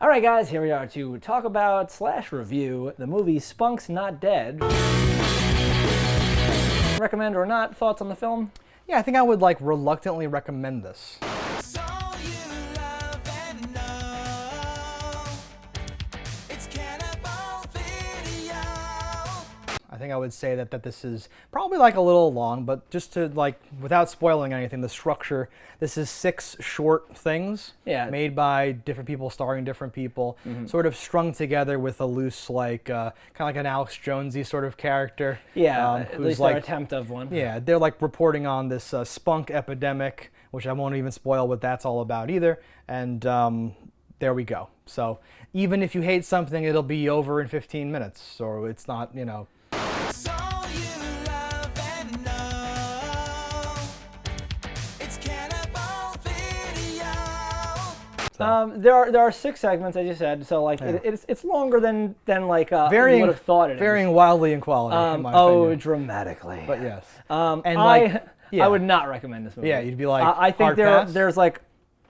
All right, guys, here we are to talk about / review the movie Spunk's Not Dead. Recommend or not? Thoughts on the film? Yeah, I think I would reluctantly recommend this. I think I would say that this is probably a little long, but just to without spoiling anything, the structure, this is 6 short things made by different people, starring different people, sort of strung together with a loose kind of an Alex Jonesy sort of character. Yeah, at least their attempt of one. Yeah, they're reporting on this spunk epidemic, which I won't even spoil what that's all about either, and there we go. So even if you hate something, it'll be over in 15 minutes, so it's not, There are 6 segments, as you said, so it's longer than you would have thought it is. Varying wildly in quality, in my opinion. Dramatically. But yes. I would not recommend this movie. Yeah, you'd be like, I think there's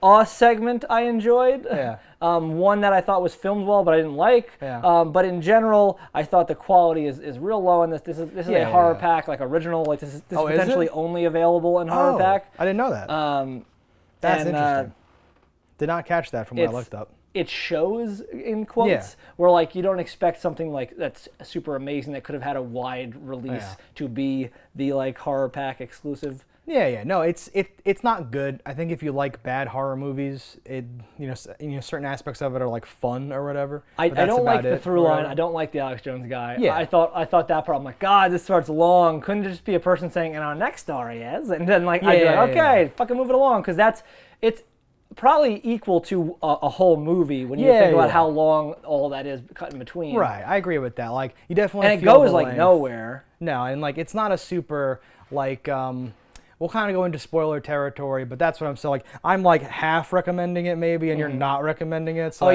a segment I enjoyed. Yeah. One that I thought was filmed well, but I didn't like. Yeah. But in general, I thought the quality is real low on this. This is a horror pack, original. This is potentially only available in horror pack. I didn't know that. That's interesting. Did not catch that from what I looked up. It shows in quotes where you don't expect something that's super amazing that could have had a wide release to be the horror pack exclusive. Yeah. No, it's not good. I think if you like bad horror movies, certain aspects of it are fun or whatever. I don't like the through line. I don't like the Alex Jones guy. Yeah. I thought that part. I'm like, God, this starts long. Couldn't it just be a person saying, "And our next star he is," and then I'd be okay, fucking move it along, because it's probably equal to a whole movie when you think about how long all that is cut in between. Right, I agree with that. You definitely and it feel goes the length. Nowhere. No, and it's not a super we'll kind of go into spoiler territory, but that's what I'm saying. I'm half recommending it maybe, and you're not recommending it. So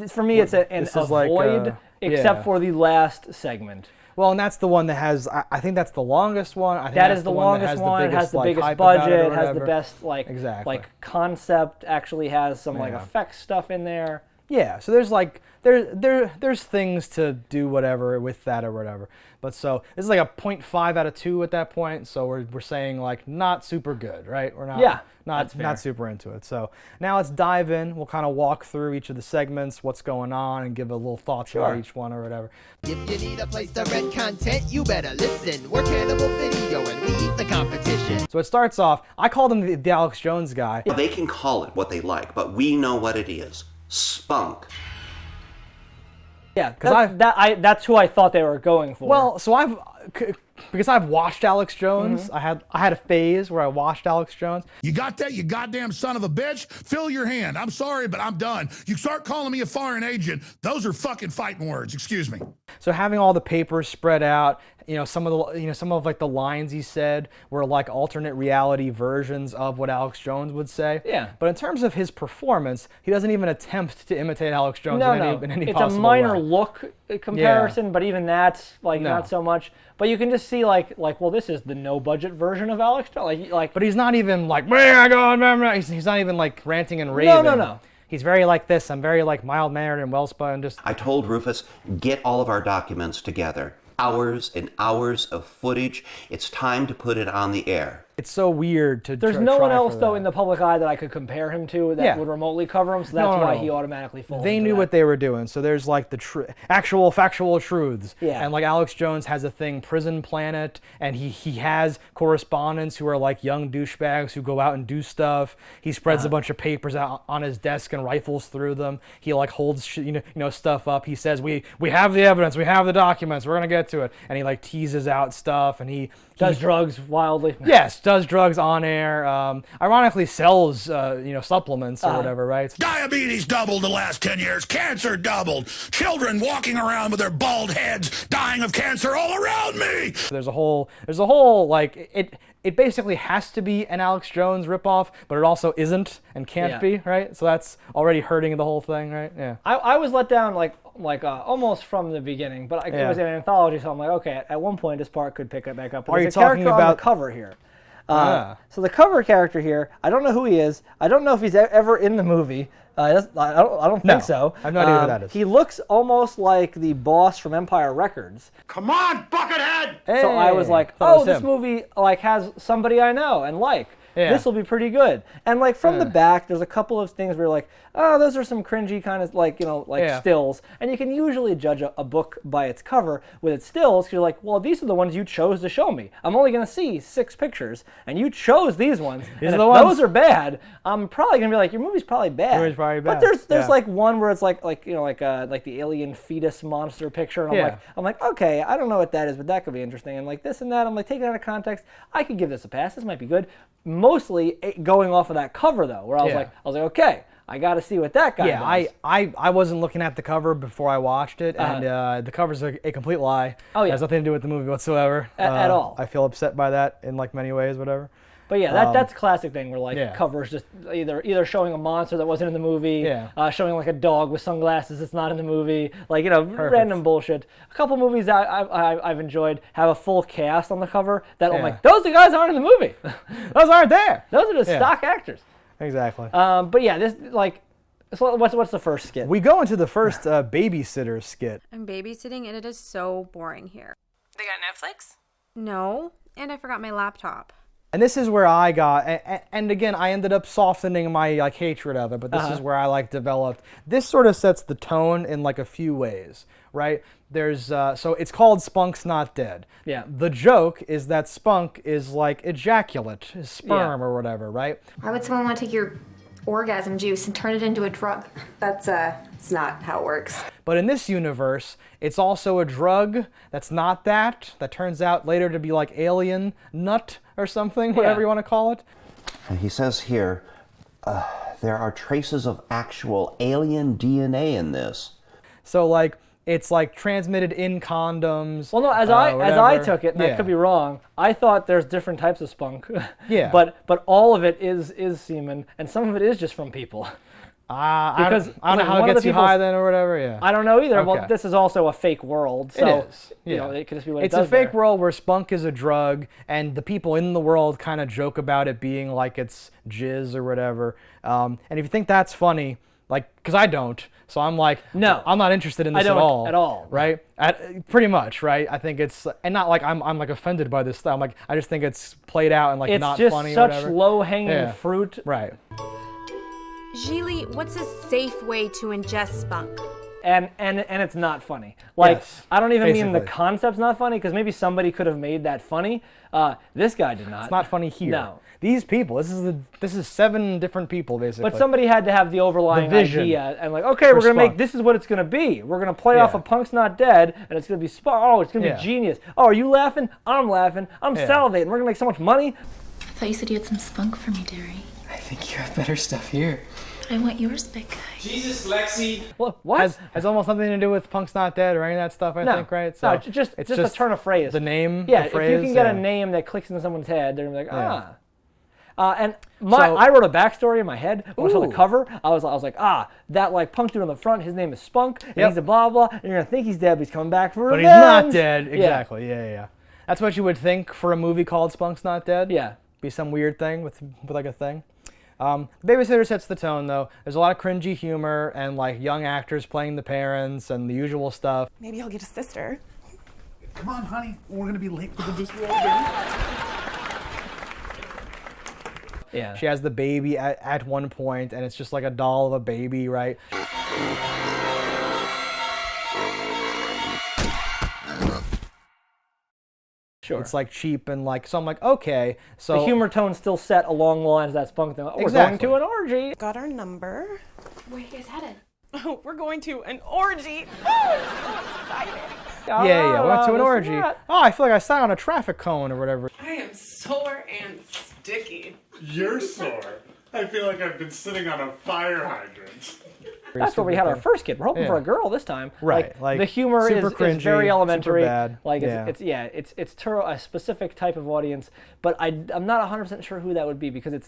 for me it's an avoid, except for the last segment. Well, and that's the one that has, I think that's the longest one. I think that is the longest one. It has the biggest budget, has the best concept, actually has some effects stuff in there. Yeah, so there's there's things to do whatever with that or whatever. But so this is a 0.5 out of 2 at that point. So we're saying not super good, right? We're not super into it. So now let's dive in. We'll kind of walk through each of the segments, what's going on, and give a little thoughts about each one or whatever. If you need a place to rent content, you better listen. We're Cannibal Video and we eat the competition. So it starts off. I called him the Alex Jones guy. They can call it what they like, but we know what it is. Spunk. Yeah, that's who I thought they were going for. Well, so because I've watched Alex Jones. I had a phase where I watched Alex Jones. You got that, you goddamn son of a bitch? Fill your hand. I'm sorry, but I'm done. You start calling me a foreign agent, those are fucking fighting words. Excuse me. So having all the papers spread out, some of the lines he said were alternate reality versions of what Alex Jones would say. Yeah. But in terms of his performance, he doesn't even attempt to imitate Alex Jones in any it's possible a minor way. look comparison, but even that's not so much. But you can just see well, this is the no budget version of Alex Jones. But he's not even he's not even ranting and raving. No. He's very this. I'm very mild-mannered and well-spoken. Just I told Rufus, get all of our documents together. Hours and hours of footage. It's time to put it on the air. It's so weird to There's no one else, though, in the public eye that I could compare him to that would remotely cover him, so that's why he automatically falls. They knew what they were doing, so there's the actual factual truths. Yeah. And Alex Jones has a thing, Prison Planet, and he has correspondents who are young douchebags who go out and do stuff. He spreads a bunch of papers out on his desk and rifles through them. He holds stuff up. He says, we have the evidence, we have the documents, we're gonna get to it. And he teases out stuff, and he does drugs wildly. Yes, does drugs on air. Ironically, sells supplements or whatever, right? Diabetes doubled the last 10 years. Cancer doubled. Children walking around with their bald heads, dying of cancer all around me. There's a whole it basically has to be an Alex Jones ripoff, but it also isn't and can't be, right? So that's already hurting the whole thing, right? Yeah. I was let down almost from the beginning, but it was an anthology, so I'm okay, at one point this part could pick it back up. But Are you talking about on the cover here? So the cover character here, I don't know who he is. I don't know if he's ever in the movie. I don't think so. I have no idea who that is. He looks almost like the boss from Empire Records. Come on, Buckethead! Hey, So I was like, oh, this movie like has somebody I know and like. Yeah. This will be pretty good. And like from the back, there's a couple of things where you're like, oh, those are some cringy kind of like, stills. And you can usually judge a book by its cover with its stills, because you're like, well, these are the ones you chose to show me. I'm only going to see 6 pictures, and you chose these ones. And if those are bad, I'm probably going to be like, your movie's probably bad. Your movie's probably bad. But there's like one where it's like the alien fetus monster picture, and I'm like, okay, I don't know what that is, but that could be interesting. And like this and that, I'm like, taking it out of context, I could give this a pass. This might be good. Mostly going off of that cover though, where I was like, okay, I got to see what that guy does. I wasn't looking at the cover before I watched it, and the cover's a complete lie. Oh yeah, it has nothing to do with the movie whatsoever. At all. I feel upset by that in like many ways, whatever. But yeah, that's a classic thing where like covers just either showing a monster that wasn't in the movie, showing like a dog with sunglasses that's not in the movie, like random bullshit. A couple movies I've enjoyed have a full cast on the cover that I'm like, those guys aren't in the movie. Those aren't there. Those are just stock actors. Exactly. But yeah, this like, so what's the first skit? We go into the first babysitter skit. I'm babysitting and it is so boring here. They got Netflix? No, and I forgot my laptop. And this is where I got, and again, I ended up softening my like hatred of it, but this is where I like developed. This sort of sets the tone in like a few ways, right? There's, so it's called Spunk's Not Dead. Yeah. The joke is that Spunk is like ejaculate, his sperm or whatever, right? Why would someone want to take your orgasm juice and turn it into a drug? That's it's not how it works. But in this universe, it's also a drug that's not that turns out later to be like alien nut or something, whatever you want to call it. And he says here, there are traces of actual alien DNA in this. So like, it's like transmitted in condoms. Well, no, as I took it, and I could be wrong, I thought there's different types of spunk. Yeah. But all of it is semen, and some of it is just from people. Because I don't know how it gets you high then or whatever. Yeah. I don't know either. Okay. Well, this is also a fake world, so it is. It could just be what it does. It's a fake world where spunk is a drug, and the people in the world kind of joke about it being like it's jizz or whatever. And if you think that's funny, like, because I don't, so I'm like, no, I'm not interested in this at all. Right? Pretty much, right? I think it's, and not like I'm like offended by this stuff. I'm like, I just think it's played out and like it's not just funny. Such or whatever. low-hanging fruit. Right. Gili, what's a safe way to ingest spunk? And it's not funny. Like, I don't even mean the concept's not funny, because maybe somebody could have made that funny. This guy did not. It's not funny here. No. These people, this is 7 different people, basically. But somebody had to have the overlying idea, and like, okay, we're going to make, this is what it's going to be. We're going to play off of Punk's Not Dead, and it's going to be, it's going to be genius. Oh, are you laughing? I'm laughing. I'm salivating. We're going to make so much money. I thought you said you had some spunk for me, Derry. I think you have better stuff here. I want yours, big guy. Jesus, Lexi. Well, what? Has almost nothing to do with Punk's Not Dead or any of that stuff, I think, right? So no, it's just a turn of phrase. The name, yeah, the phrase. If you can get a name that clicks into someone's head, they're going to be like, and I wrote a backstory in my head when I saw the cover. I was like, that like punk dude on the front, his name is Spunk, and he's a blah blah, and you're gonna think he's dead, but he's coming back for revenge. But he's not dead. Exactly. Yeah. That's what you would think for a movie called Spunk's Not Dead. Yeah. Be some weird thing with like a thing. Babysitter sets the tone though. There's a lot of cringy humor and like young actors playing the parents and the usual stuff. Maybe I'll get a sister. Come on, honey. We're gonna be late for the disrobe. Yeah. She has the baby at one point, and it's just like a doll of a baby, right? Sure. It's like cheap and like, so I'm like, okay. So the humor tone's still set along the lines of that Spunk thing. Oh, we're going to an orgy. Got our number. Where are you guys headed? Oh, we're going to an orgy. Oh, I'm so excited. Yeah, we went to an orgy. Oh, I feel like I sat on a traffic cone or whatever. I am sore and sticky. You're sore. I feel like I've been sitting on a fire hydrant. That's where we had our first kid. We're hoping for a girl this time. Right. Like the humor is very elementary. Super bad. Like it's to a specific type of audience, but I'm not 100% sure who that would be, because it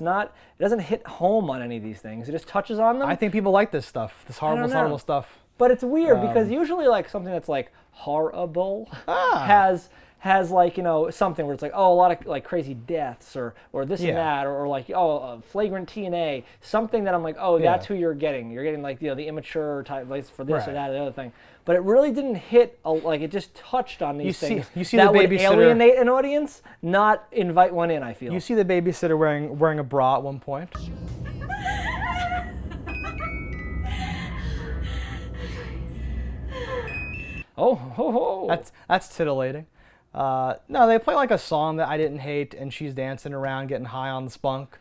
doesn't hit home on any of these things. It just touches on them. I think people like this stuff. This horrible stuff. But it's weird because usually like something that's like horrible has has like, you know, something where it's like, oh, a lot of like crazy deaths or this and that, or like, oh, flagrant TNA, something that I'm like, oh, that's who you're getting. You're getting like, you know, the immature type, like for this or that or the other thing. But it really didn't hit, like it just touched on these things that would alienate an audience, not invite one in, I feel. You see the babysitter wearing a bra at one point. That's titillating. No, they play like a song that I didn't hate, and she's dancing around getting high on the spunk.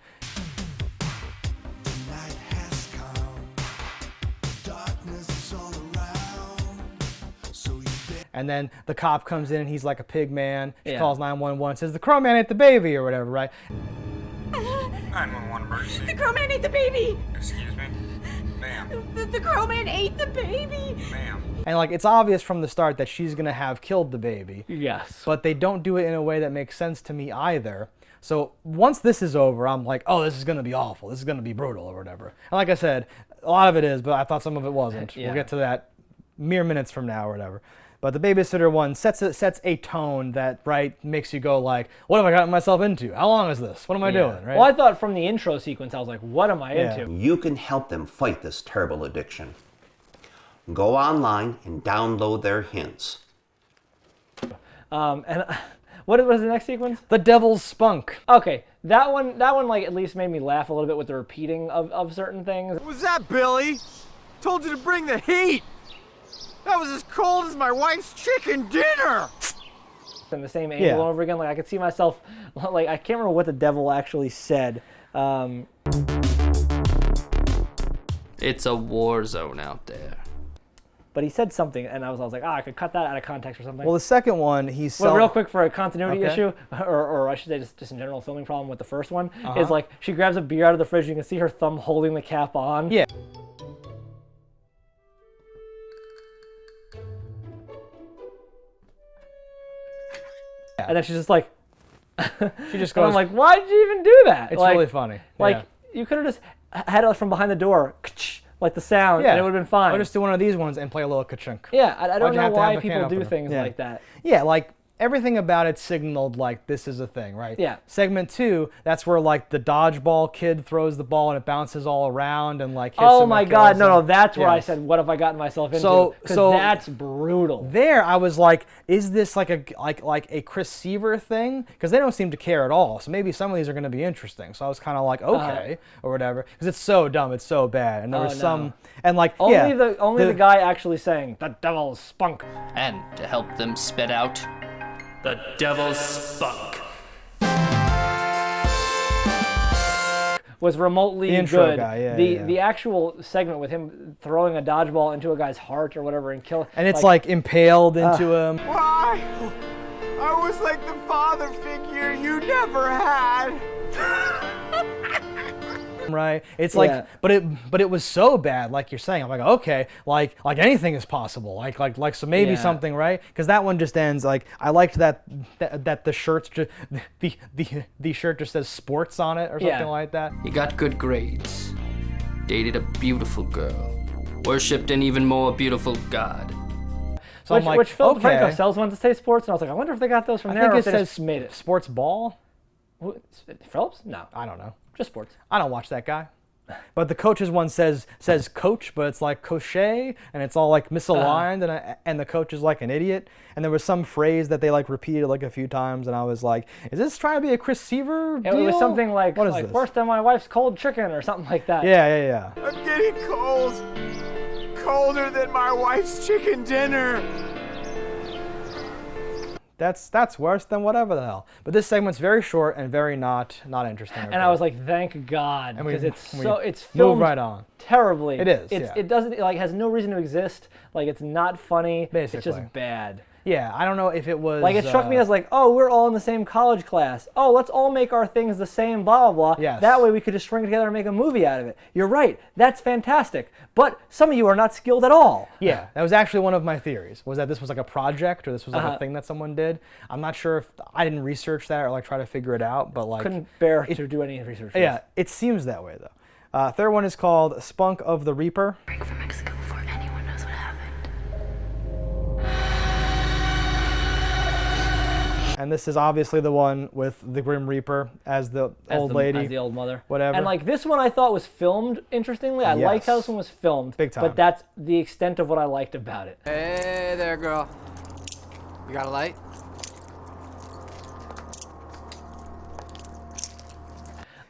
And then the cop comes in and he's like a pig man. She calls 911, says the crow man ate the baby or whatever, right? 911 emergency. The crow man ate the baby. Excuse me? Ma'am. The crow man ate the baby. Ma'am. And like it's obvious from the start that she's gonna have killed the baby. Yes. But they don't do it in a way that makes sense to me either. So once this is over, I'm like, oh, this is gonna be awful. This is gonna be brutal or whatever. And like I said, a lot of it is, but I thought some of it wasn't. We'll get to that mere minutes from now or whatever. But the babysitter one sets a tone that, right, makes you go like, what have I gotten myself into? How long is this? What am I doing, right? Well, I thought from the intro sequence, I was like, what am I into? You can help them fight this terrible addiction. Go online and download their hints. And what was the next sequence? The Devil's Spunk. Okay, that one like at least made me laugh a little bit with the repeating of certain things. What was that, Billy? Told you to bring the heat. That was as cold as my wife's chicken dinner. And the same angle over again. Like I could see myself, like I can't remember what the devil actually said. It's a war zone out there. But he said something, and I was like, I could cut that out of context or something. Well, the second one, Well, real quick for a continuity issue, or I should say just in general filming problem with the first one, is like she grabs a beer out of the fridge, you can see her thumb holding the cap on. Yeah. And then she's just like, she just goes. And I'm like, why did you even do that? It's like, really funny. Like you could have just had it from behind the door, like the sound, and it would have been fine. Or just do one of these ones and play a little ka-chunk. Yeah, I don't know why people do things like that. Yeah, like everything about it signaled like this is a thing, right? Yeah. Segment 2, that's where like the dodgeball kid throws the ball and it bounces all around and like hits oh him my and god, kills no, him. that's where I said, what have I gotten myself into? So that's brutal. There, I was like, is this like a Chris Seaver thing? Because they don't seem to care at all. So maybe some of these are going to be interesting. So I was kind of like, okay, or whatever, because it's so dumb, it's so bad, and there was some, and like only the guy actually saying the devil's spunk, and to help them spit out the devil's spunk. Was remotely the intro good. Guy, the actual segment with him throwing a dodgeball into a guy's heart or whatever and kill. And it's like impaled into him. Why? I was like the father figure you never had. Right? It's like, but it was so bad, like you're saying. I'm like, okay, like anything is possible. Like so maybe something, right? Because that one just ends like I liked that the shirts just the shirt just says sports on it or something like that. He got good grades, dated a beautiful girl, worshipped an even more beautiful god. So I'm like, which Phil DeFranco sells one to say sports, and I was like, I wonder if they got those from there. I think or it says made it sports ball. Phillips? No, I don't know. Just sports. I don't watch that guy. But the coach's one says coach, but it's like crochet, and it's all like misaligned, and the coach is like an idiot. And there was some phrase that they like repeated like a few times, and I was like, is this trying to be a Chris Seaver deal? It was something like, what is this? Worse than my wife's cold chicken or something like that. Yeah. I'm getting cold. Colder than my wife's chicken dinner. That's worse than whatever the hell. But this segment's very short and very not interesting. And I was like, thank God, because it's filmed move right on. Terribly. It is. It doesn't has no reason to exist. Like it's not funny. Basically. It's just bad. Yeah, I don't know if it was... Like, it struck me as like, oh, we're all in the same college class. Oh, let's all make our things the same, blah, blah, blah. Yes. That way we could just string together and make a movie out of it. You're right. That's fantastic. But some of you are not skilled at all. Yeah, that was actually one of my theories, was that this was like a project or this was like a thing that someone did. I'm not sure if... I didn't research that or like try to figure it out, but like... Couldn't bear to do any research. Yeah, it seems that way, though. Third one is called Spunk of the Reaper. Break from Mexico before anyone knows what happened. And this is obviously the one with the Grim Reaper as the old lady. As the old mother. Whatever. And like this one I thought was filmed interestingly. I liked how this one was filmed. Big time. But that's the extent of what I liked about it. Hey there, girl. You got a light?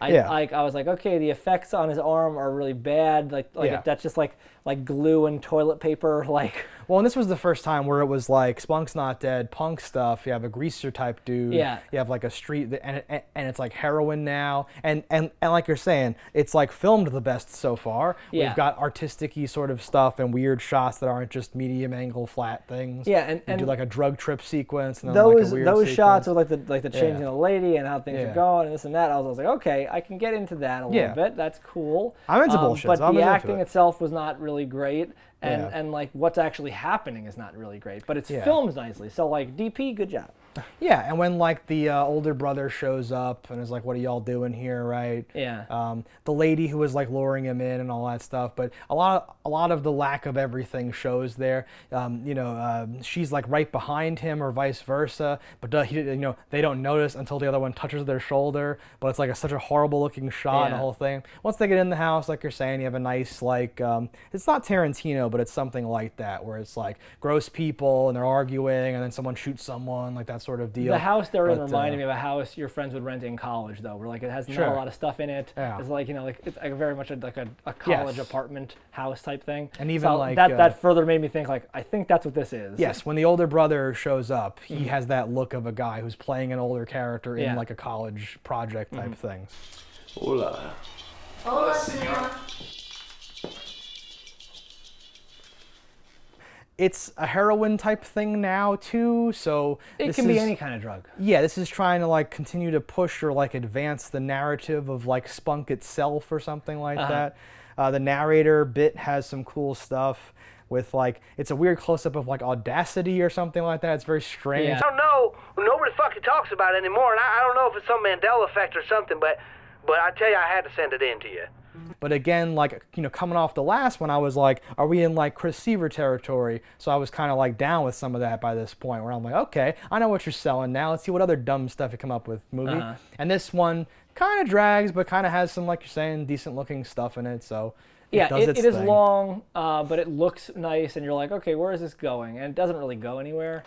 I was like, okay, the effects on his arm are really bad. That's just like glue and toilet paper. Well, and this was the first time where it was like Spunk's not dead, punk stuff. You have a greaser type dude. Yeah. You have like a street, and it's like heroin now. And like you're saying, it's like filmed the best so far. Yeah. We've got artistic-y sort of stuff and weird shots that aren't just medium angle flat things. Yeah, and do like a drug trip sequence. And then those like a weird those sequence. shots with like the changing of the lady and how things are going and this and that. I was like, okay, I can get into that a little bit. That's cool. I'm into bullshit. But so I'm the into acting it. itself was not really great. And like what's actually happening is not really great, but it's filmed nicely. So like DP, good job. Yeah, and when like the older brother shows up and is like, "What are y'all doing here?" Right? Yeah. The lady who was like luring him in and all that stuff, but a lot of the lack of everything shows there. She's like right behind him or vice versa, but they don't notice until the other one touches their shoulder. But it's like such a horrible looking shot and the whole thing. Once they get in the house, like you're saying, you have a nice like it's not Tarantino, but it's something like that where it's like gross people and they're arguing and then someone shoots someone, like that sort of deal. The house they're in reminded me of a house your friends would rent in college, though, where like it has not a lot of stuff in it. Yeah. It's like it's like very much like a college apartment house type thing. And even so like that further made me think like I think that's what this is. Yes, when the older brother shows up, he has that look of a guy who's playing an older character in like a college project type thing. Hola. Hola, senor. It's a heroin type thing now too, so it can be any kind of drug. Yeah, this is trying to like continue to push or like advance the narrative of like Spunk itself or something like that. The narrator bit has some cool stuff with like, it's a weird close-up of like Audacity or something like that. It's very strange. I don't know. Nobody fucking talks about it anymore, and I don't know if it's some Mandela effect or something, but I tell you, I had to send it in to you. But again, like, coming off the last one, I was like, are we in like Chris Seaver territory? So I was kind of like down with some of that by this point where I'm like, okay, I know what you're selling now. Let's see what other dumb stuff you come up with movie. And this one kind of drags, but kind of has some, like you're saying, decent looking stuff in it. So it does its thing. It is long, but it looks nice. And you're like, okay, where is this going? And it doesn't really go anywhere.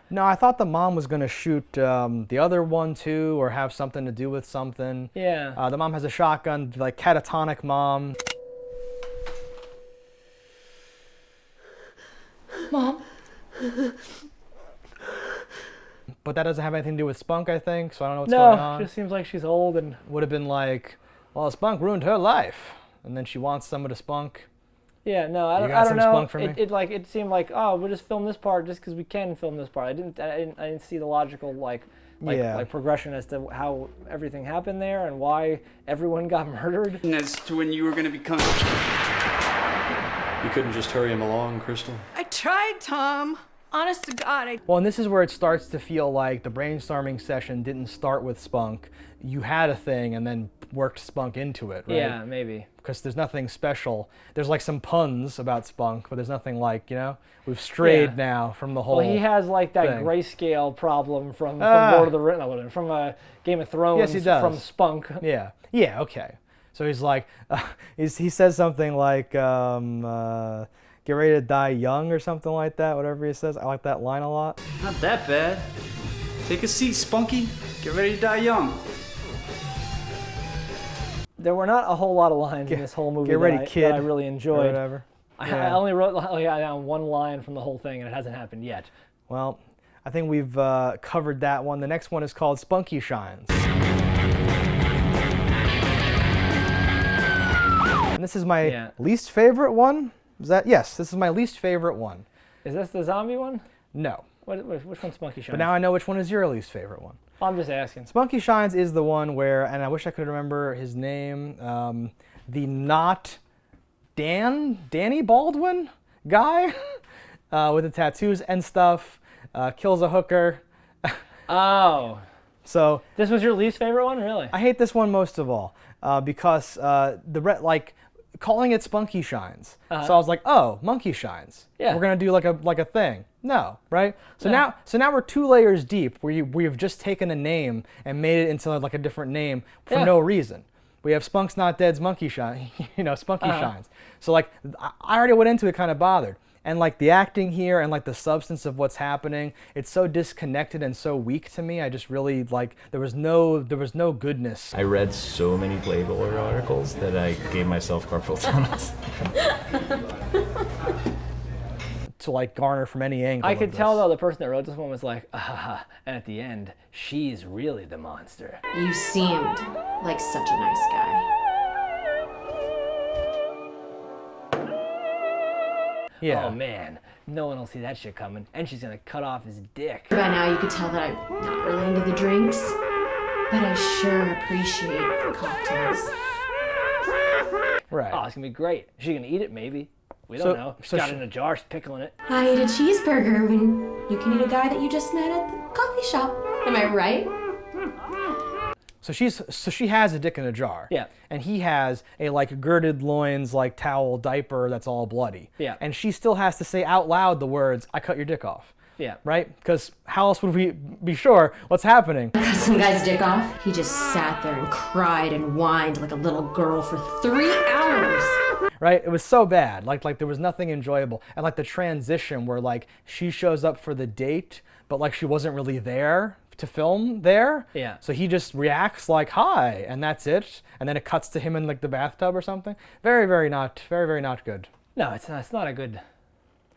No, I thought the mom was going to shoot the other one too, or have something to do with something. Yeah. The mom has a shotgun, like catatonic mom. Mom? But that doesn't have anything to do with Spunk, I think, so I don't know what's going on. No, it just seems like she's old and... Would have been like, well, Spunk ruined her life, and then she wants someone to Spunk. Yeah, no, I don't know. It seemed like, oh, we'll just film this part just because we can film this part. I didn't see the logical like progression as to how everything happened there and why everyone got murdered. And as to when you were going to become... You couldn't just hurry him along, Crystal? I tried, Tom. Honest to God, Well, and this is where it starts to feel like the brainstorming session didn't start with Spunk. You had a thing and then worked Spunk into it, right? Yeah, maybe. Because there's nothing special. There's like some puns about Spunk, but there's nothing like, we've strayed now from the whole Well, he has like that thing. Grayscale problem from Lord of the Rings, from Game of Thrones. Yes, he does. From Spunk. Yeah, okay. So he's like, he says something like, get ready to die young or something like that, whatever he says. I like that line a lot. Not that bad. Take a seat, Spunky. Get ready to die young. There were not a whole lot of lines in this whole movie that I really enjoyed. Or whatever. I only wrote down one line from the whole thing, and it hasn't happened yet. Well, I think we've covered that one. The next one is called Spunky Shines. And this is my least favorite one. Yes, this is my least favorite one. Is this the zombie one? No. Which one's Spunky Shines? But now I know which one is your least favorite one. I'm just asking. Spunky Shines is the one where, and I wish I could remember his name, the not Danny Baldwin guy with the tattoos and stuff, kills a hooker. Oh. So this was your least favorite one, really? I hate this one most of all because calling it Spunky Shines. So I was like, oh, monkey shines. Yeah. We're gonna do like a thing. No, right? So now we're 2 layers deep where we've just taken a name and made it into like a different name for no reason. We have Spunk's Not Dead's Monkey Shine, Spunky Shines. So like I already went into it kind of bothered. And like the acting here and like the substance of what's happening, it's so disconnected and so weak to me. I just really like there was no goodness. I read so many Playboy articles that I gave myself carpal tunnels. To like garner from any angle. I could tell though the person that wrote this one was like, and at the end, she's really the monster. You seemed like such a nice guy. Yeah. Oh man, no one will see that shit coming, and she's gonna cut off his dick. By now you could tell that I'm not really into the drinks, but I sure appreciate the cocktails. Right. Oh, it's gonna be great. Is she gonna eat it? Maybe. We don't know. She's got it in a jar, she's pickling it. I ate a cheeseburger when you can eat a guy that you just met at the coffee shop. Am I right? So she has a dick in a jar. Yeah. And he has a like girded loins like towel diaper that's all bloody. Yeah. And she still has to say out loud the words, "I cut your dick off." Yeah. Right? Because how else would we be sure what's happening? I cut some guy's dick off. He just sat there and cried and whined like a little girl for 3 hours. Right? It was so bad. Like there was nothing enjoyable. And like the transition where like she shows up for the date, but like she wasn't really there to film there. Yeah. So he just reacts like, "Hi," and that's it. And then it cuts to him in like the bathtub or something. Very, very not good. No, it's not a good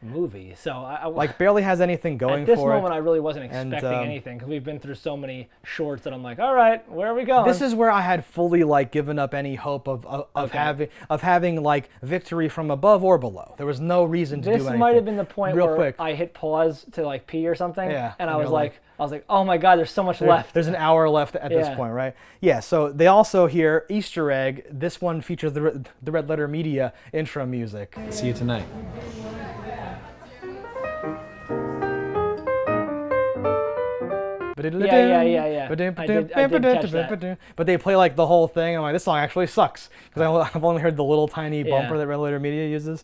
movie. So I like barely has anything going for it. At this moment, I really wasn't expecting anything because we've been through so many shorts that I'm like, all right, where are we going? This is where I had fully like given up any hope of having like victory from above or below. There was no reason to do anything. This might have been the point real where quick. I hit pause to like pee or something. Yeah, and I was like, oh my god, there's so much left. There's an hour left at this point, right? Yeah. So they also hear Easter egg. This one features the Red Letter Media intro music. See you tonight. Yeah. I did catch that. But they play like the whole thing. I'm like, this song actually sucks because I've only heard the little tiny bumper that Red Letter Media uses.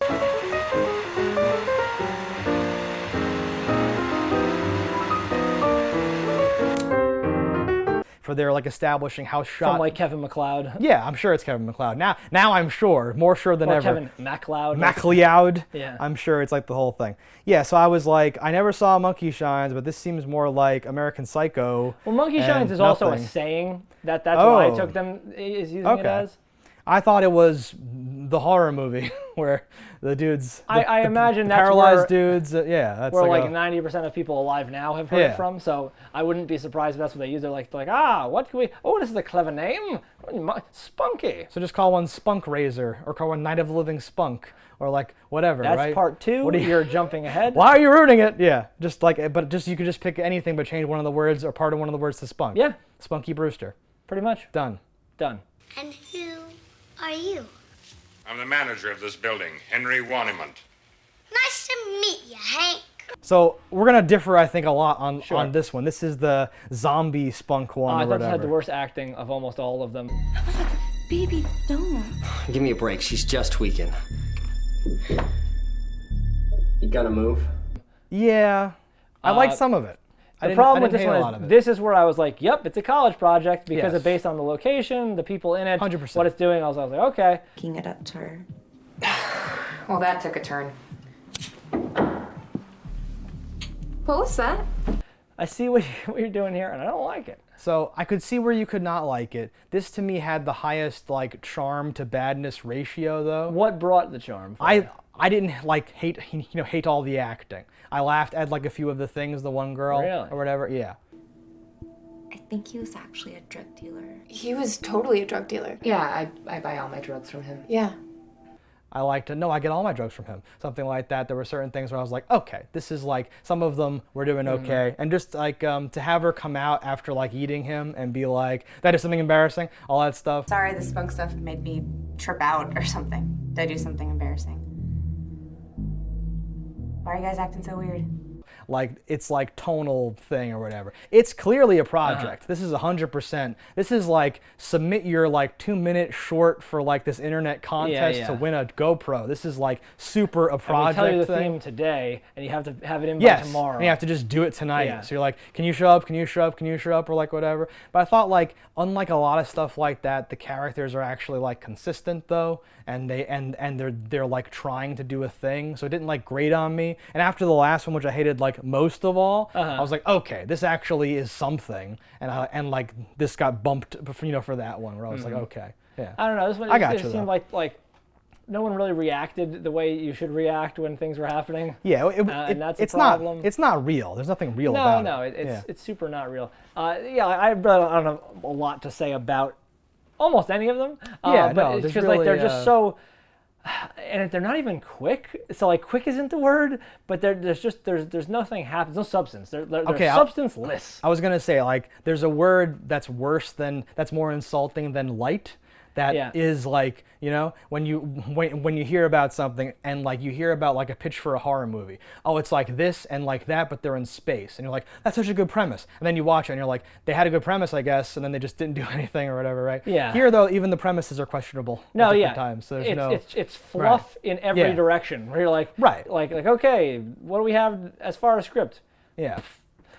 For their like establishing how shot from like Kevin MacLeod. Yeah, I'm sure it's Kevin MacLeod. Now I'm sure, more sure than ever. Kevin MacLeod. MacLeod. Yeah. I'm sure it's like the whole thing. Yeah, so I was like, I never saw Monkey Shines, but this seems more like American Psycho. Well, Monkey Shines is also a saying. That's what I took them is using it as. I thought it was the horror movie where the dudes, I imagine that's paralyzed where, dudes. Yeah, that's where like 90% of people alive now have heard it from. So I wouldn't be surprised if that's what they use. They're like what can we? Oh, this is a clever name, Spunky. So just call one Spunk Razor or call one Night of the Living Spunk or like whatever. That's right? part 2. You're jumping ahead. Why are you ruining it? Yeah, just like, but just you could just pick anything but change one of the words or part of one of the words to Spunk. Yeah, Spunky Brewster. Pretty much. Done. And who are you? I'm the manager of this building, Henry Waniment. Nice to meet you, Hank. So we're gonna differ, I think, a lot on this one. This is the zombie Spunk one. I thought this had the worst acting of almost all of them. Baby, don't. Give me a break. She's just tweaking. You gotta move. Yeah, I liked some of it. The problem with this one is this is where I was like, yep, it's a college project because it's based on the location, the people in it, 100%. what it's doing. I was like, okay. Making it up to her. Well, that took a turn. What was that? I see what you're doing here, and I don't like it. So I could see where you could not like it. This to me had the highest like charm to badness ratio, though. What brought the charm? I didn't like hate all the acting. I laughed at like a few of the things, the one girl or whatever. Yeah. I think he was actually a drug dealer. He was totally a drug dealer. Yeah, I buy all my drugs from him. Yeah. I like to, no, I get all my drugs from him. Something like that. There were certain things where I was like, okay, this is like, some of them we're doing okay. And just like to have her come out after like eating him and be like, that is something embarrassing, all that stuff. Sorry, the spunk stuff made me trip out or something. Did I do something embarrassing? Why are you guys acting so weird? it's like tonal thing or whatever. It's clearly a project. This is 100%. This is like submit your like 2-minute short for like this internet contest to win a GoPro. This is like super a project and we tell you the thing. theme today, and you have to have it in by tomorrow. And you have to just do it tonight. So you're like, can you show up? Can you show up? Can you show up? Or like whatever. But I thought like, unlike a lot of stuff like that, the characters are actually like consistent though, and they're like trying to do a thing. So it didn't like grate on me. And after the last one, which I hated like most of all, I was like, okay, this actually is something. And like this got bumped, for that one where I was like, okay, yeah. I don't know. This one it seemed like no one really reacted the way you should react when things were happening. Yeah, and that's a problem. It's not real. There's nothing real about it. No, it's super not real. I don't have a lot to say about almost any of them. But it's because like they're just so, and they're not even quick. So like quick isn't the word, but there's nothing happens. No substance. They're substanceless. I was gonna say like there's a word that's more insulting than light. That is like, when you hear about something and like you hear about like a pitch for a horror movie. Oh, it's like this and like that, but they're in space. And you're like, that's such a good premise. And then you watch it and you're like, they had a good premise, I guess, and then they just didn't do anything or whatever, right? Yeah. Here though, even the premises are questionable at different times. So it's fluff in every direction. Where you're like, like okay, what do we have as far as script? Yeah.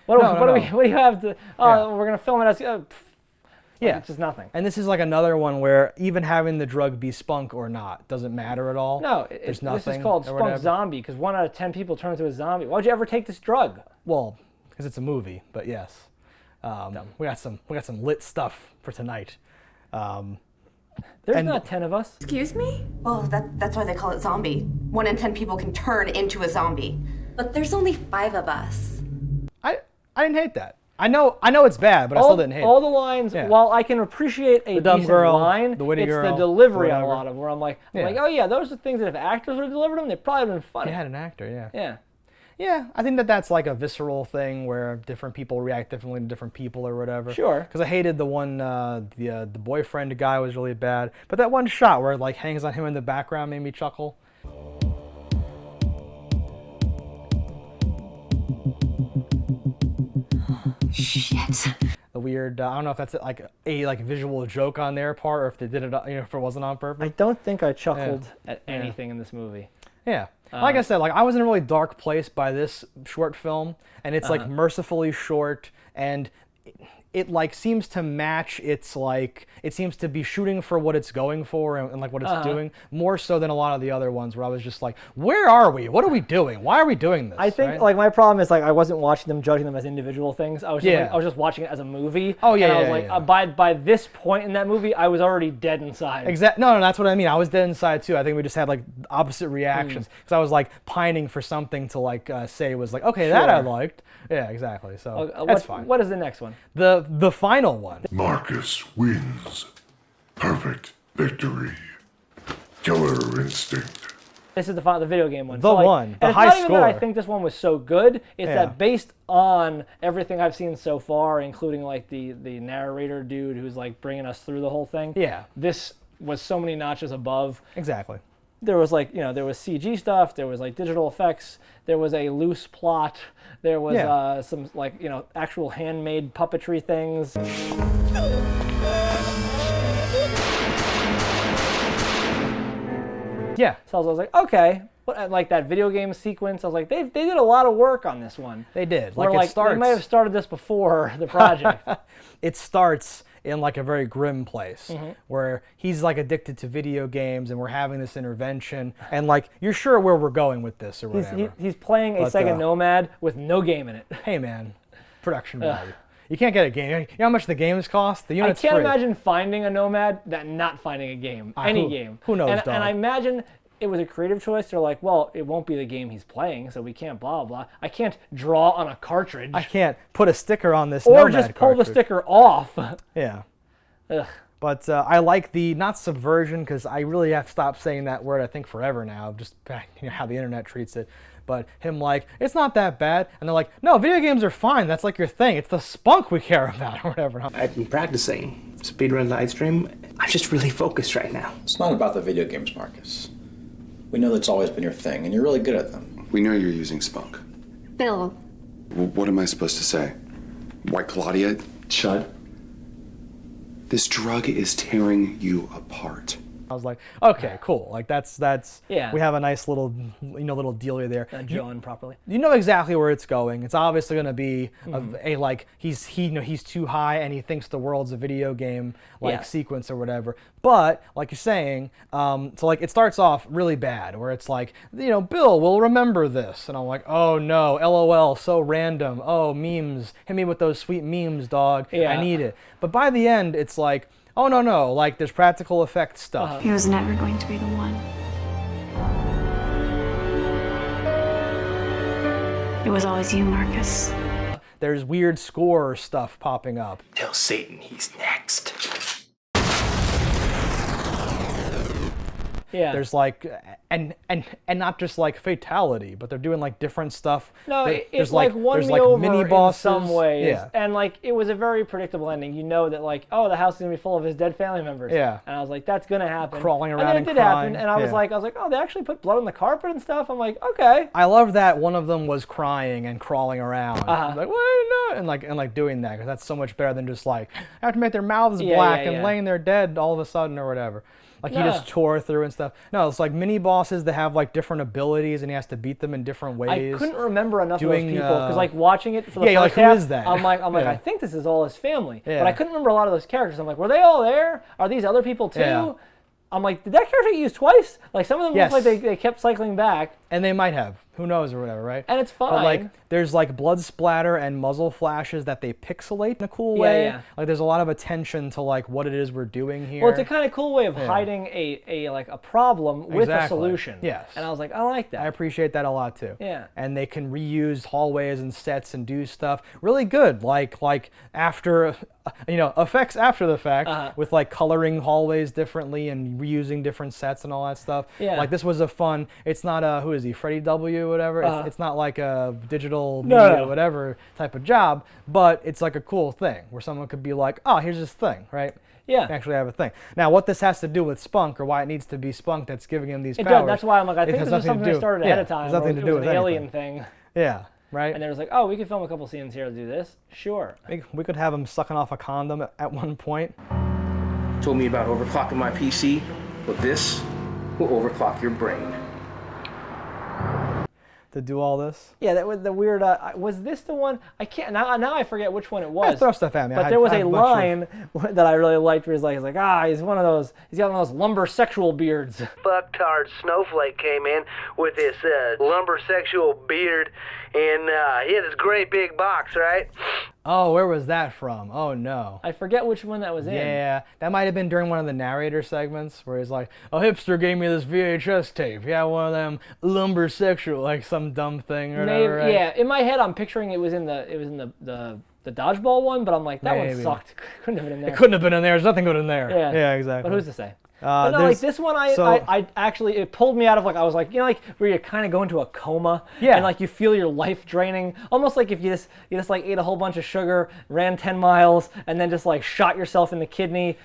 What do you have to? We're gonna film it as. It's just nothing. And this is like another one where even having the drug be Spunk or not doesn't matter at all. No, there's nothing. This is called Spunk Zombie because 1 out of 10 people turn into a zombie. Why'd you ever take this drug? Well, because it's a movie. But yes, we got some lit stuff for tonight. There's not 10 of us. Excuse me? Well, that's why they call it zombie. 1 in 10 people can turn into a zombie. But there's only 5 of us. I didn't hate that. I know it's bad, but I still didn't hate it. All the lines, while I can appreciate a decent line, the witty girl, it's the delivery on a lot of where I'm like, oh yeah, those are things that if actors would have delivered them, they'd probably have been funny. They had an actor, Yeah. Yeah, I think that's like a visceral thing where different people react differently to different people or whatever. Sure. Because I hated the one, the boyfriend guy was really bad, but that one shot where it like hangs on him in the background made me chuckle. Shit. The weird, I don't know if that's like a visual joke on their part or if they did it, if it wasn't on purpose. I don't think I chuckled at anything in this movie. Yeah. Like I said, like I was in a really dark place by this short film, and it's like mercifully short, and it like seems to match its like, it seems to be shooting for what it's going for and like what it's doing, more so than a lot of the other ones where I was just like, where are we? What are we doing? Why are we doing this? I think like my problem is like I wasn't watching them, judging them as individual things. I was just watching it as a movie. Oh yeah. And I was like, by this point in that movie, I was already dead inside. Exactly. No, that's what I mean. I was dead inside too. I think we just had like opposite reactions because I was like pining for something to like say was like, okay, that I liked. Yeah, exactly. So that's fine. What is the next one? The final one. Marcus wins. Perfect victory. Killer instinct. This is the video game one. The high it's not even score. that I think this one was so good. It's that based on everything I've seen so far, including like the narrator dude who's like bringing us through the whole thing. Yeah. This was so many notches above. Exactly. There was like, there was CG stuff, there was like digital effects, there was a loose plot, there was some like, actual handmade puppetry things. Yeah. So I was like, okay. Like that video game sequence, I was like, they did a lot of work on this one. They did. Like it starts. They might have started this before the project. It starts in like a very grim place where he's like addicted to video games and we're having this intervention and like you're sure where we're going with this or whatever. He's playing a Sega Nomad with no game in it. Hey man, production value. You can't get a game. You know how much the games cost? The unit's I can't free. Imagine finding a Nomad than not finding a game. Any game. Who knows, and I imagine it was a creative choice. They're like, well, it won't be the game he's playing, so we can't blah, blah. I can't draw on a cartridge. I can't put a sticker on this or Nomad just pull the sticker off. Yeah. Ugh. But I like the, not subversion, because I really have stopped saying that word, I think, forever now, just how the internet treats it. But him like, it's not that bad. And they're like, no, video games are fine. That's like your thing. It's the spunk we care about or whatever. I've been practicing speedrun live stream. I'm just really focused right now. It's not about the video games, Marcus. We know that's always been your thing, and you're really good at them. We know you're using Spunk. Bill, What am I supposed to say? Why, Claudia, shut. This drug is tearing you apart. I was like, okay, cool. Like that's yeah. We have a nice little little dealer there. Drawn properly. You know exactly where it's going. It's obviously going to be a like he's too high and he thinks the world's a video game sequence or whatever. But like you're saying, so like it starts off really bad where it's like Bill will remember this, and I'm like, oh no, LOL, so random. Oh, memes, hit me with those sweet memes, dog. Yeah. I need it. But by the end, it's like, oh no, like there's practical effect stuff. He was never going to be the one. It was always you, Marcus. There's weird score stuff popping up. Tell Satan he's next. Yeah. There's like, and not just like fatality, but they're doing like different stuff. No, it's like won me over mini bosses. in some ways. Yeah. And like it was a very predictable ending. You know that like, oh, the house is gonna be full of his dead family members. Yeah. And I was like, that's gonna happen. Crawling around and then it did crying. happen. And I was like, oh, they actually put blood on the carpet and stuff. I'm like, okay. I love that one of them was crying and crawling around. Like, why not? And like doing that, because that's so much better than just like have to make their mouths black and laying there dead all of a sudden or whatever. Like he just tore through and stuff. No, it's like mini bosses that have like different abilities and he has to beat them in different ways. I couldn't remember enough of those people because like watching it for the first like, half, who is that? I'm like, I think this is all his family. Yeah. But I couldn't remember a lot of those characters. I'm like, were they all there? Are these other people too? Yeah. I'm like, did that character get used twice? Like some of them look like they kept cycling back. And they might have. Who knows or whatever, right? And it's fine. But like there's like blood splatter and muzzle flashes that they pixelate in a cool way. Yeah. Like there's a lot of attention to like what it is we're doing here. Well, it's a kind of cool way of hiding a problem with a solution. Yes. And I was like, I like that. I appreciate that a lot too. Yeah. And they can reuse hallways and sets and do stuff really good. Like after effects after the fact with like coloring hallways differently and reusing different sets and all that stuff. Yeah. Like this was a fun. It's not a who is he, Freddie W. whatever. It's not like a digital media whatever type of job, but it's like a cool thing where someone could be like, oh, here's this thing, right? Yeah. Actually have a thing. Now, what this has to do with Spunk or why it needs to be Spunk that's giving him these powers. Does. That's why I'm like, I think this is something they started ahead of time. It has nothing to do with an alien thing. Yeah. Right? And they was like, oh, we could film a couple scenes here to do this. Sure. We could have him sucking off a condom at one point. Told me about overclocking my PC, but this will overclock your brain. To do all this? Yeah, that was the weird. Was this the one? I can't now. I forget which one it was. Yeah, throw stuff at me. But there was a line that I really liked where he's like, he's one of those. He's got one of those lumber sexual beards. Fucktard Snowflake came in with this lumber sexual beard, and he had this great big box, right? Oh, where was that from? Oh no. I forget which one that was in. Yeah, that might have been during one of the narrator segments where he's like, a hipster gave me this VHS tape. Yeah, one of them lumber sexual, like some dumb thing or whatever. Right? Yeah, in my head I'm picturing it was in the dodgeball one, but I'm like, that one sucked. Couldn't have been in there. It couldn't have been in there. There's nothing good in there. Yeah, exactly. But who's to say? But no, like this one, I actually, it pulled me out of like, I was like, like where you kind of go into a coma, and like you feel your life draining, almost like if you just like ate a whole bunch of sugar, ran 10 miles, and then just like shot yourself in the kidney.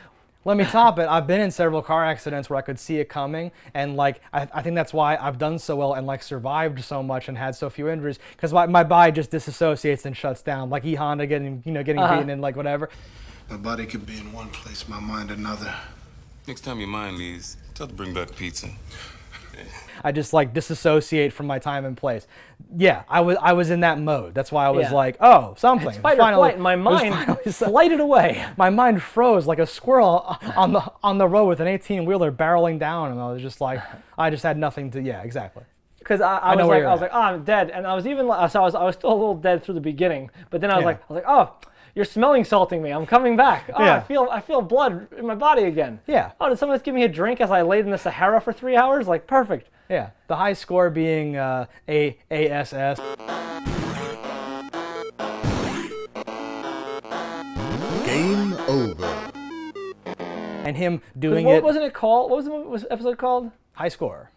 Let me top it. I've been in several car accidents where I could see it coming, and like I think that's why I've done so well and like survived so much and had so few injuries, because my body just disassociates and shuts down, like Honda getting beaten and like whatever. My body could be in one place, my mind another. Next time your mind leaves, tell to bring back pizza. I just like disassociate from my time and place. Yeah, I was in that mode. That's why I was like, oh, something. It's fight or flight, and my mind flighted away. My mind froze like a squirrel on the road with an 18-wheeler barreling down, and I was just like, I just had nothing to. Yeah, exactly. Because I was like, oh, I'm dead, and I was even I was still a little dead through the beginning, but then I was like, oh. You're smelling salting me. I'm coming back. Oh, yeah. I feel blood in my body again. Yeah. Oh, did someone just give me a drink as I laid in the Sahara for 3 hours? Like, perfect. Yeah. The high score being ASS. Game over. And him doing what wasn't it called? What was the episode called? High Score.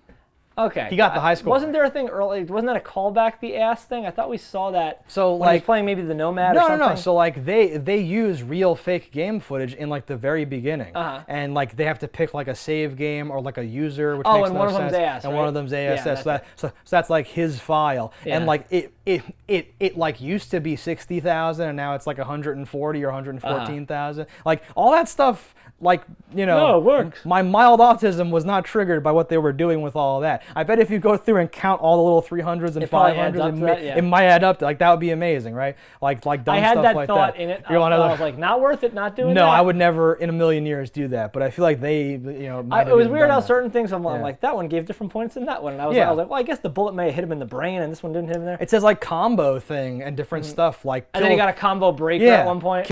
Okay. He got the high score. Wasn't there a thing early? Wasn't that a callback, the ass thing? I thought we saw that so, when he was playing maybe the Nomad or something. No. So, like, they use real fake game footage in, like, the very beginning. And, like, they have to pick, like, a save game or, like, a user, which makes no sense. and one of them's AS, And right? one of them's ASS. Yeah, so that's, like, his file. Yeah. And, like, it like, used to be 60,000, and now it's, like, 140 or 114,000. Like, all that stuff... Like, you know, no, it works. My mild autism was not triggered by what they were doing with all of that. I bet if you go through and count all the little 300s and 500s, it might add up to, like, that would be amazing, right? Like dumb stuff like that. I had that thought in it. I was like, not worth it, not doing that. No, I would never in a million years do that, but I feel like they, might it was weird how certain things, I'm like, that one gave different points than that one. And I was like, well, I guess the bullet may have hit him in the brain and this one didn't hit him there. It says, like, combo thing and different stuff. Like, and then he got a combo breaker at one point.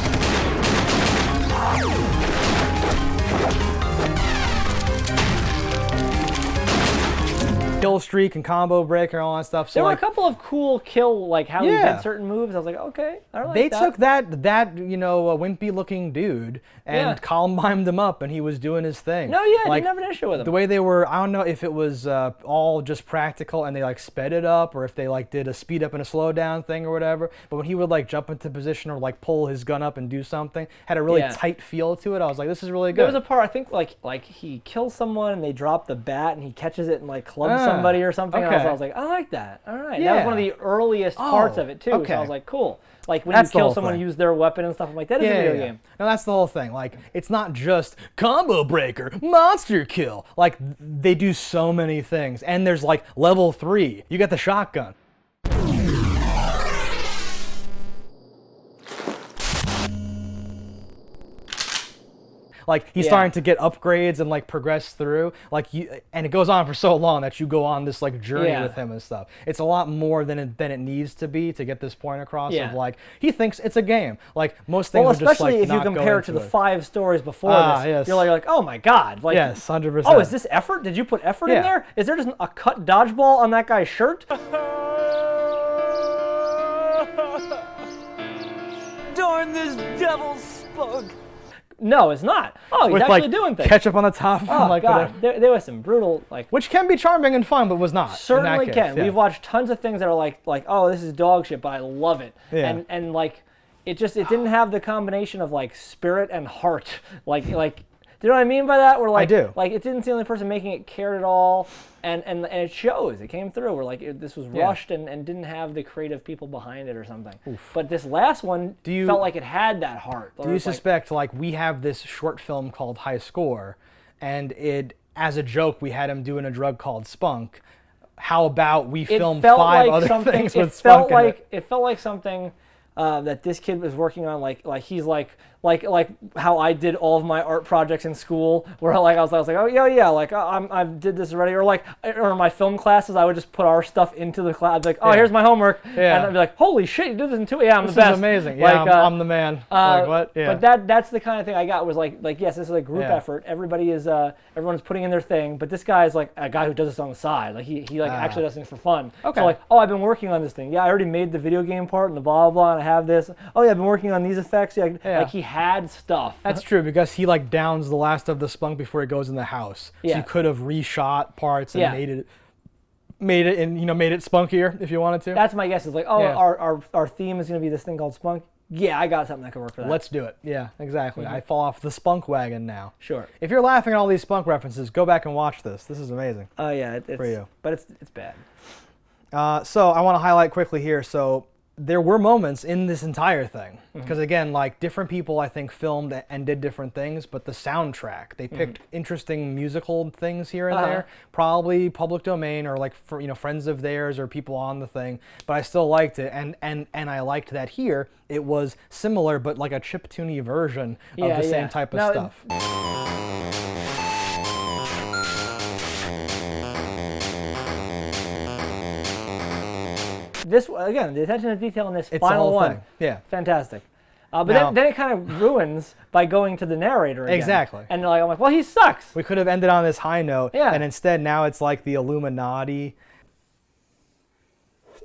Kill streak and combo breaker and all that stuff. So there were like, a couple of cool kill, like how he did certain moves. I was like, okay, I like they that. took that wimpy looking dude and Columbimed him up, and he was doing his thing. No, yeah, like, I didn't have an issue with him. The way they were, I don't know if it was all just practical and they like sped it up, or if they like did a speed up and a slow down thing or whatever. But when he would like jump into position or like pull his gun up and do something, had a really tight feel to it. I was like, this is really good. There was a part I think like he kills someone and they drop the bat and he catches it and like clubs somebody or something. Okay. And I was like, I like that. All right. That was one of the earliest parts of it too. Okay. So I was like, cool. Like when you kill someone, use their weapon and stuff. I'm like, that is a video game. No, that's the whole thing. Like, it's not just combo breaker, monster kill. Like, they do so many things. And there's like level 3. You get the shotgun. Like, he's starting to get upgrades and like progress through, like and it goes on for so long that you go on this like journey with him and stuff. It's a lot more than it needs to be to get this point across of like, he thinks it's a game. Like most things are just like, especially if you compare it to the 5 stories before this, yes. you're like, oh my god. Like, yes, 100%. Oh, is this effort? Did you put effort in there? Is there just a cut dodgeball on that guy's shirt? Darn this devil Spunk. No, it's not. Oh, he's with actually like doing things. Ketchup on the top. Oh like god, there was some brutal like. Which can be charming and fun, but was not. Certainly in that can. Case, We've watched tons of things that are like oh, this is dog shit, but I love it. Yeah. And like, it didn't have the combination of like spirit and heart. Like. Do you know what I mean by that? Where like, I do. Like it didn't seem like the person making it cared at all, and it shows. It came through. Where like this was rushed and didn't have the creative people behind it or something. Oof. But this last one felt like it had that heart. Do you suspect like we have this short film called High Score, and it as a joke we had him doing a drug called Spunk. How about we film 5 other things with Spunk? It felt like something that this kid was working on. Like he's like how I did all of my art projects in school, where like I was like, oh yeah, like I did this already, or my film classes, I would just put our stuff into the class. I'd be like, oh, here's my homework, and I'd be like, holy shit, you did this in 2. Yeah, I'm the best. This is amazing. Yeah, like, I'm the man. Like what? Yeah. But that's the kind of thing I got was like yes, this is a group effort. Everybody is everyone's putting in their thing, but this guy is like a guy who does this on the side. Like he like actually does things for fun. Okay. So like, oh, I've been working on this thing. Yeah, I already made the video game part and the blah blah, and I have this. Oh yeah, I've been working on these effects. Yeah. Like he had stuff. That's true, because he like downs the last of the Spunk before he goes in the house. So you could have reshot parts and made it spunkier if you wanted to. That's my guess. Is like, our theme is going to be this thing called Spunk. Yeah, I got something that could work for that. Let's do it. Yeah, exactly. I fall off the Spunk wagon now. Sure. If you're laughing at all these Spunk references, go back and watch this. This is amazing. Oh yeah, it's for you. But it's bad. So I want to highlight quickly here. So there were moments in this entire thing, because again, like different people I think filmed and did different things, but the soundtrack, they picked interesting musical things here and there, probably public domain or like friends of theirs or people on the thing, but I still liked it, and I liked that here it was similar but like a chiptune version of the same type of stuff. This again, the attention to detail in this final one, fantastic. But then it kind of ruins by going to the narrator again. Exactly. And like I'm like, well, he sucks. We could have ended on this high note, Yeah. and instead now it's like the Illuminati.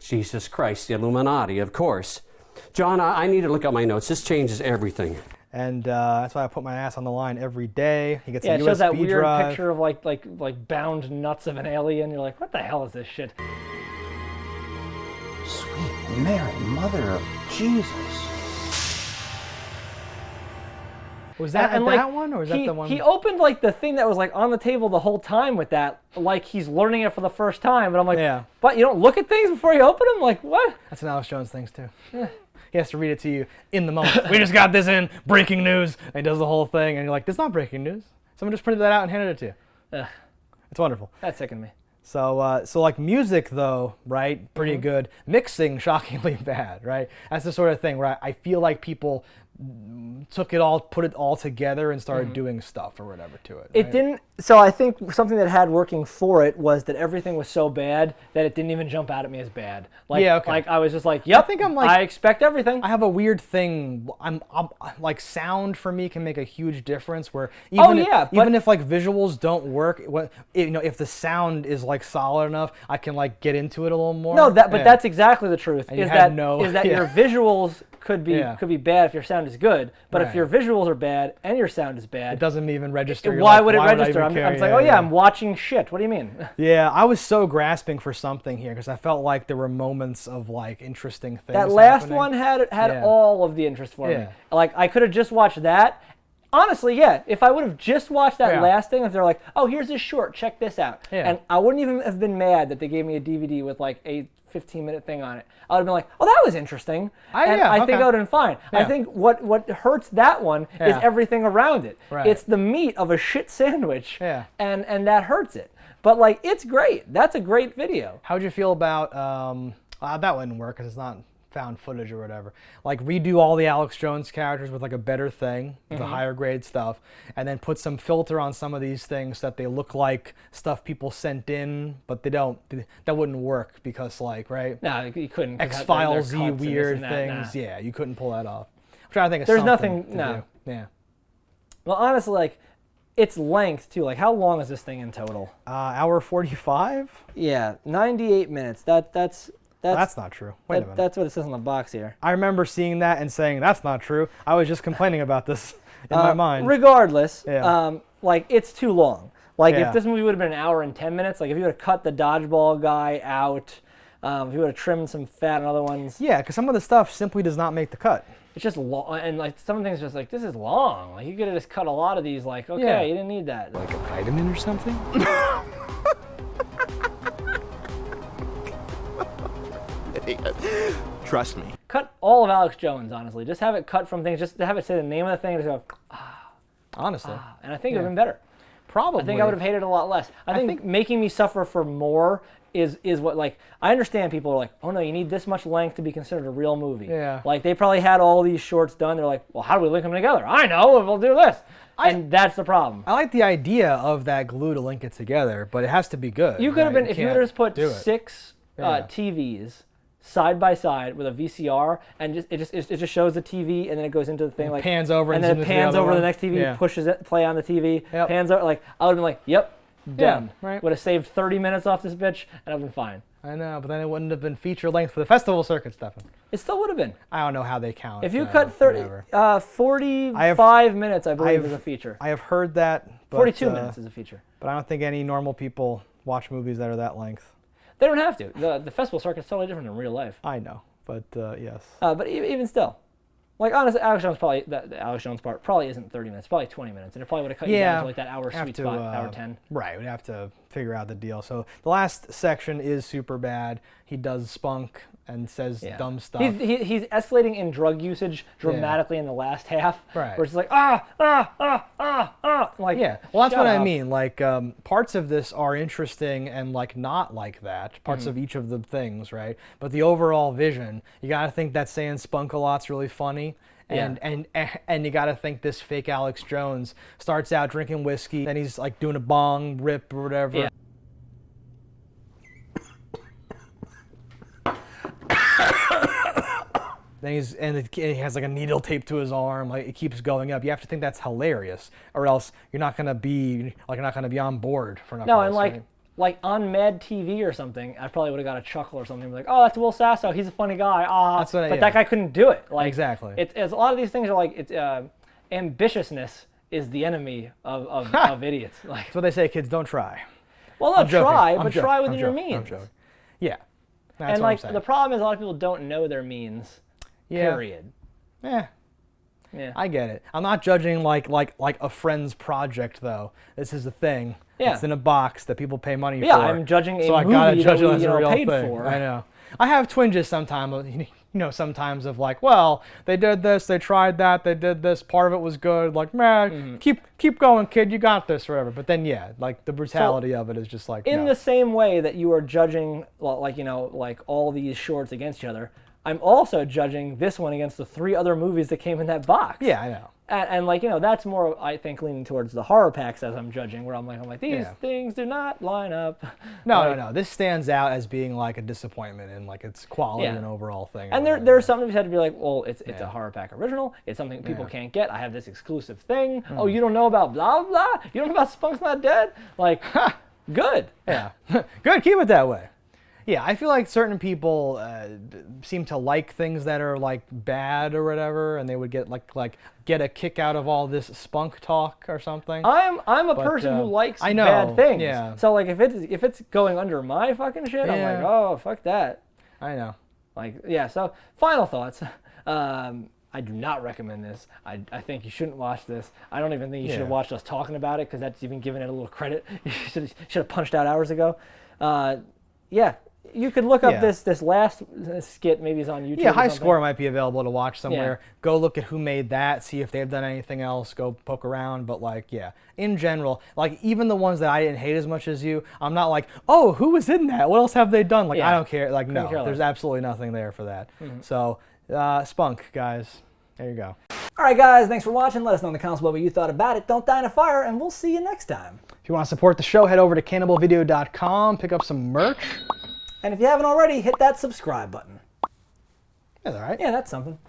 Jesus Christ, the Illuminati, of course. John, I need to look at my notes. This changes everything. And that's why I put my ass on the line every day. He gets a USB drive. Yeah, it shows that weird picture of like bound nuts of an alien. You're like, what the hell is this shit? Sweet Mary, Mother of Jesus. Was that that one, or was that the one? He opened like the thing that was like on the table the whole time with that, like he's learning it for the first time. And I'm like, but you don't look at things before you open them? Like, what? That's an Alex Jones thing too. Yeah. He has to read it to you in the moment. We just got this in, breaking news. And he does the whole thing, and you're like, that's not breaking news. Someone just printed that out and handed it to you. Ugh. It's wonderful. That sickened me. So like music though, right? Pretty good. Mixing, shockingly bad, right? That's the sort of thing where I feel like people put it all together and started doing stuff or whatever to it. It didn't. So I think something that had working for it was that everything was so bad that it didn't even jump out at me as bad. Like, like I was just like, yep. I expect everything. I have a weird thing. I'm like sound for me can make a huge difference. Where even if like visuals don't work, if the sound is like solid enough, I can like get into it a little more. No, but that's exactly the truth. And is that your visuals could be bad if your sound is good, but if your visuals are bad and your sound is bad, it doesn't even register. Why would it register? I'm like, oh yeah, I'm watching shit. What do you mean? Yeah, I was so grasping for something here because I felt like there were moments of like interesting things. That last one had all of the interest for me. Like I could have just watched that. Honestly, yeah. If I would have just watched that last thing, if they're like, oh, here's this short, check this out, and I wouldn't even have been mad that they gave me a DVD with like a 15-minute thing on it. I would have been like, oh, that was interesting. I think I would have been fine. I think what hurts that one is everything around it. Right. It's the meat of a shit sandwich, and that hurts it. But like, it's great. That's a great video. How'd you feel about that wouldn't work because it's not found footage or whatever. Like redo all the Alex Jones characters with like a better thing, the higher grade stuff, and then put some filter on some of these things so that they look like stuff people sent in, but they don't. That wouldn't work because like, right? No, you couldn't. X-Files-y weird things. Yeah, you couldn't pull that off. I'm trying to think of There's something nothing. No. Do. Yeah. Well, honestly, like its length too. Like how long is this thing in total? Hour 45. Yeah, 98 minutes. That's not true. Wait a minute. That's what it says on the box here. I remember seeing that and saying, that's not true. I was just complaining about this in my mind. Regardless, like, it's too long. Like, if this movie would have been an hour and 10 minutes, like, if you would have cut the dodgeball guy out, if you would have trimmed some fat on other ones. Yeah, because some of the stuff simply does not make the cut. It's just long, and, like, some things just like, this is long. Like, you could have just cut a lot of these, like, okay, you didn't need that. Like a vitamin or something? Trust me. Cut all of Alex Jones, honestly. Just have it cut from things. Just have it say the name of the thing and just go, honestly. And I think it would have been better. Probably. I think I would have hated it a lot less. I think making me suffer for more is what, like, I understand people are like, oh no, you need this much length to be considered a real movie. Yeah. Like, they probably had all these shorts done. They're like, well, how do we link them together? I know, we'll do this. And that's the problem. I like the idea of that glue to link it together, but it has to be good. You could have been, if you would have just put 6 TVs side by side with a VCR, and it just shows the TV, and then it goes into the thing, like pans over, and then it pans over to the next TV, pushes it, play on the TV, pans over. Like I would have been like, yep, done. Right. Would have saved 30 minutes off this bitch, and I've been fine. I know, but then it wouldn't have been feature length for the festival circuit, Stefan. It still would have been. I don't know how they count. If you cut 45 minutes, I believe is a feature. I have heard that. But, 42 minutes is a feature. But I don't think any normal people watch movies that are that length. They don't have to. The festival circuit's totally different in real life. I know, but yes. But even still, like honestly, Alex Jones the Alex Jones part probably isn't 30 minutes. Probably 20 minutes, and it probably would have cut you down to like that hour sweet spot, hour 10. Right, we'd have to figure out the deal. So the last section is super bad. He does spunk and says dumb stuff. He's escalating in drug usage dramatically in the last half. Right. Where it's like like well, that's what I mean. Like parts of this are interesting and like not like that. Parts of each of the things, right? But the overall vision, you got to think that saying spunk a lot's really funny. And you got to think this fake Alex Jones starts out drinking whiskey, then he's like doing a bong rip or whatever. Yeah. Then he has like a needle taped to his arm, like it keeps going up. You have to think that's hilarious, or else you're not gonna be on board for enough. No, and like on Mad TV or something, I probably would have got a chuckle or something. Like, oh, that's Will Sasso. He's a funny guy. That guy couldn't do it. Like exactly. It's a lot of these things are like ambitiousness is the enemy of idiots. Like, that's what they say, kids, don't try. Well, not try, but try within your means. I'm joking. Yeah. That's and what like I'm saying. the problem is a lot of people don't know their means. Yeah. Period. Yeah. Yeah. I get it. I'm not judging like a friend's project though. This is the thing. Yeah. It's in a box that people pay money for. Yeah, I'm judging a so movie I gotta judge that it as a real paid thing. for. I know. I have twinges sometimes. You know, sometimes of like, well, they did this, they tried that, they did this. Part of it was good. Like, man, keep going, kid. You got this, forever. But then, yeah, like the brutality of it is just like. In the same way that you are judging, like like all these shorts against each other, I'm also judging this one against the 3 other movies that came in that box. Yeah, I know. And like, that's more, I think, leaning towards the horror packs as I'm judging, where I'm like, these things do not line up. No. This stands out as being like a disappointment in like its quality and overall thing. And there's something to be said to be like, well, it's a horror pack original. It's something people can't get. I have this exclusive thing. Oh, you don't know about blah, blah? You don't know about Spunk's Not Dead? Like, good. Yeah. Good, keep it that way. Yeah, I feel like certain people seem to like things that are like bad or whatever, and they would get get a kick out of all this spunk talk or something. I'm a person who likes bad things. Yeah. So like if it's going under my fucking shit, I'm like, oh, fuck that. I know. Like, yeah. So final thoughts. I do not recommend this. I think you shouldn't watch this. I don't even think you should have watched us talking about it, because that's even giving it a little credit. You should have punched out hours ago. Yeah. You could look up this last skit, maybe it's on YouTube. Yeah, High Score might be available to watch somewhere. Yeah. Go look at who made that, see if they've done anything else, go poke around. But like, yeah, in general, like even the ones that I didn't hate as much as you, I'm not like, oh, who was in that? What else have they done? Like, I don't care. Like, no, there's absolutely nothing there for that. So, Spunk, guys, there you go. All right, guys, thanks for watching. Let us know in the comments what you thought about it. Don't die in a fire, and we'll see you next time. If you want to support the show, head over to cannibalvideo.com, pick up some merch. And if you haven't already, hit that subscribe button. That's all right. Yeah, that's something.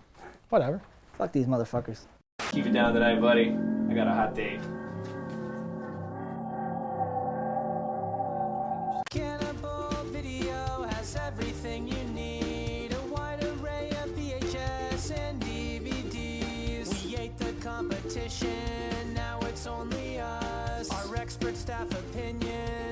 Whatever. Fuck these motherfuckers. Keep it down tonight, buddy. I got a hot date. Cannibal Video has everything you need. A wide array of VHS and DVDs. We ate the competition, now it's only us. Our expert staff opinion